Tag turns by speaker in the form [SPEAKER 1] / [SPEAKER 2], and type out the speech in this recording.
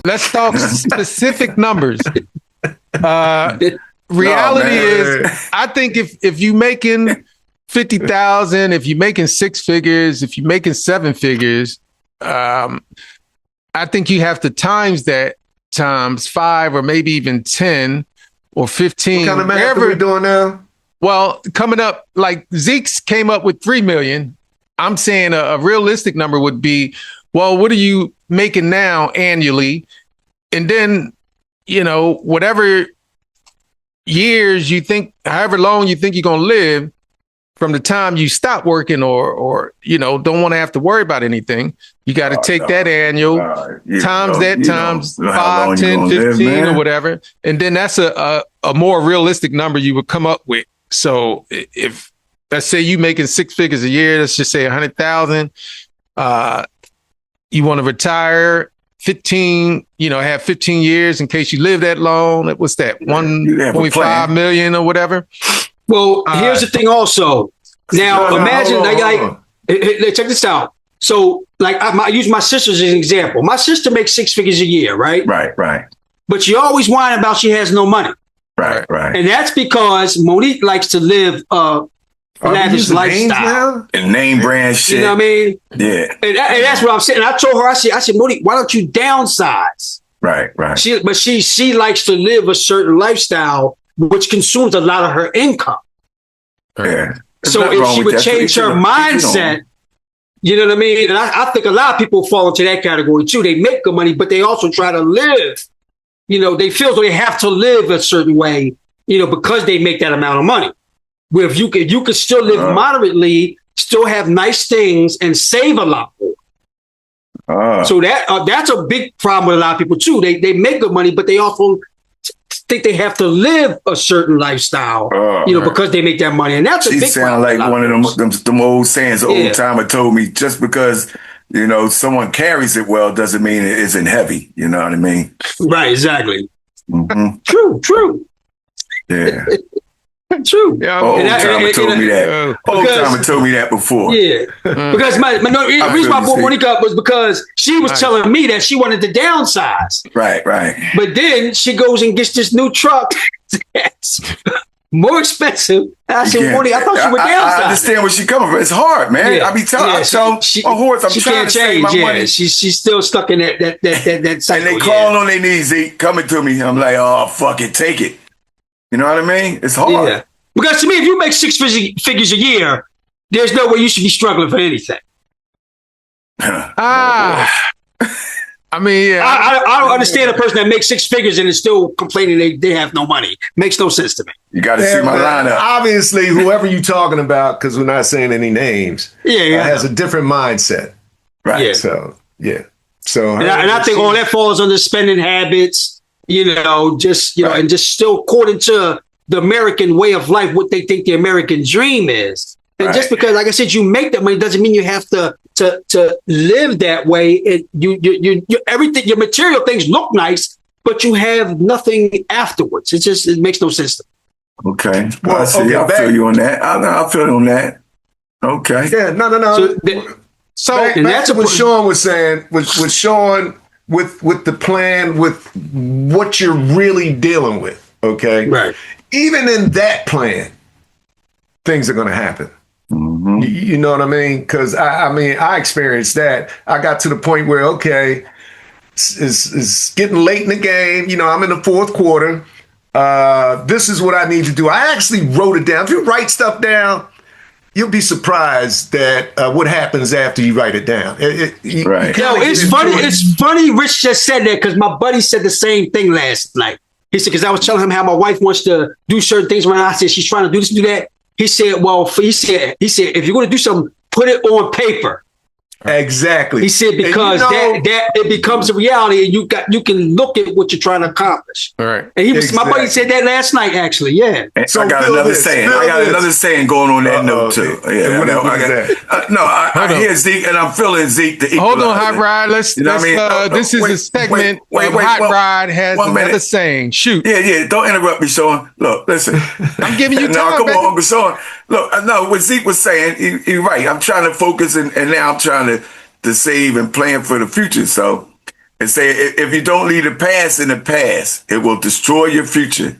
[SPEAKER 1] Let's talk specific numbers. Reality is, I think if you making 50,000, if you're making six figures, if you're making seven figures, I think you have to times that times 5 or maybe even 10 or 15.
[SPEAKER 2] What kind of math are we doing now?
[SPEAKER 1] Well, coming up, like Zeke's came up with 3 million. I'm saying a realistic number would be, well, what are you making now annually? And then, whatever years you think, however long you think you're going to live from the time you stop working or don't want to have to worry about anything, you got to take that annual times 5, 10, 15 or whatever. And then that's a more realistic number you would come up with. So if, let's say you making 6 figures a year, let's just say 100,000, you want to retire 15, have 15 years in case you live that long. What's that? 1.5 million or whatever.
[SPEAKER 3] Well, here's the thing also. Now, imagine, check this out. So, I use my sister as an example. My sister makes 6 figures a year, right?
[SPEAKER 2] Right.
[SPEAKER 3] But she always whining about she has no money.
[SPEAKER 2] Right.
[SPEAKER 3] And that's because Monique likes to live lavish lifestyle
[SPEAKER 2] and name brand shit.
[SPEAKER 3] You know what I mean?
[SPEAKER 2] Yeah.
[SPEAKER 3] And that's what I'm saying. I told her, I said, Monique, why don't you downsize?
[SPEAKER 2] Right.
[SPEAKER 3] She likes to live a certain lifestyle, which consumes a lot of her income.
[SPEAKER 2] Yeah.
[SPEAKER 3] So if she would change her mindset, you know what I mean? And I think a lot of people fall into that category too. They make good money, but they also try to live. They feel they have to live a certain way, because they make that amount of money. Where if you could still live moderately, still have nice things, and save a lot more. So that's a big problem with a lot of people too. They make good money, but they also think they have to live a certain lifestyle, because they make that money, and that's a big problem. She sound
[SPEAKER 2] like one of them old sayings. Old timer told me, just because someone carries it well doesn't mean it isn't heavy. You know what I mean?
[SPEAKER 3] Right. Exactly.
[SPEAKER 2] Mm-hmm.
[SPEAKER 3] True.
[SPEAKER 2] Yeah.
[SPEAKER 3] True.
[SPEAKER 2] Yeah, old timer told me that. Old timer told me that before.
[SPEAKER 3] Yeah. Because the reason why I brought Monique up was because she was telling me that she wanted to downsize.
[SPEAKER 2] Right.
[SPEAKER 3] But then she goes and gets this new truck that's more expensive. And I said, Monique, I thought you were downsizing.
[SPEAKER 2] I understand where she's coming from. It's hard, man. I be telling her, she trying to save my money.
[SPEAKER 3] She's still stuck in that cycle.
[SPEAKER 2] And they call on their knees, Zeke, coming to me. I'm like, oh, fuck it, take it. You know what I mean? It's hard.
[SPEAKER 3] Yeah. Because to me, if you make 6 figures a year, there's no way you should be struggling for anything.
[SPEAKER 1] I
[SPEAKER 3] don't understand a person that makes 6 figures and is still complaining they have no money. Makes no sense to me.
[SPEAKER 2] You got to see my lineup.
[SPEAKER 4] Obviously, whoever you're talking about, because we're not saying any names, has a different mindset.
[SPEAKER 2] Right.
[SPEAKER 3] Yeah.
[SPEAKER 4] So, yeah. So,
[SPEAKER 3] and I think all that falls under spending habits, and just still according to the American way of life, what they think the American dream is. And just because, like I said, you make that money doesn't mean you have to live that way. You everything, your material things look nice, but you have nothing afterwards. It makes no sense to me.
[SPEAKER 2] Okay. Well, I see. I'll feel you on that. I'll feel you on that. Okay.
[SPEAKER 4] Yeah. No. So that's what Sean was saying. With Sean, with the plan, with what you're really dealing with. Okay.
[SPEAKER 3] Right.
[SPEAKER 4] Even in that plan, things are going to happen.
[SPEAKER 2] Mm-hmm.
[SPEAKER 4] You know what I mean? Because I experienced that. I got to the point where, okay, it's getting late in the game. I'm in the fourth quarter. This is what I need to do. I actually wrote it down. If you write stuff down, you'll be surprised that what happens after you write it down.
[SPEAKER 2] Right.
[SPEAKER 3] It's funny. It's funny. Rich just said that because my buddy said the same thing last night. He said, because I was telling him how my wife wants to do certain things when I said she's trying to do this and do that. He said, if you're going to do something, put it on paper.
[SPEAKER 4] Exactly.
[SPEAKER 3] He said, because that it becomes a reality and you can look at what you're trying to accomplish.
[SPEAKER 1] All right.
[SPEAKER 3] And my buddy said that last night, actually. Yeah.
[SPEAKER 2] So I got another saying. Another saying going on that note too. Yeah. I hear Zeke and I'm feeling Zeke.
[SPEAKER 1] Hold on, Hot Rod. This is a segment where Hot Rod has another saying. Shoot.
[SPEAKER 2] Yeah. Don't interrupt me, Sean. Look, listen.
[SPEAKER 1] I'm giving you time.
[SPEAKER 2] No, come on, Uncle Sean. Look, no, what Zeke was saying, he's right. I'm trying to focus and now I'm trying to save and plan for the future. So and say, if you don't leave the past in the past, it will destroy your future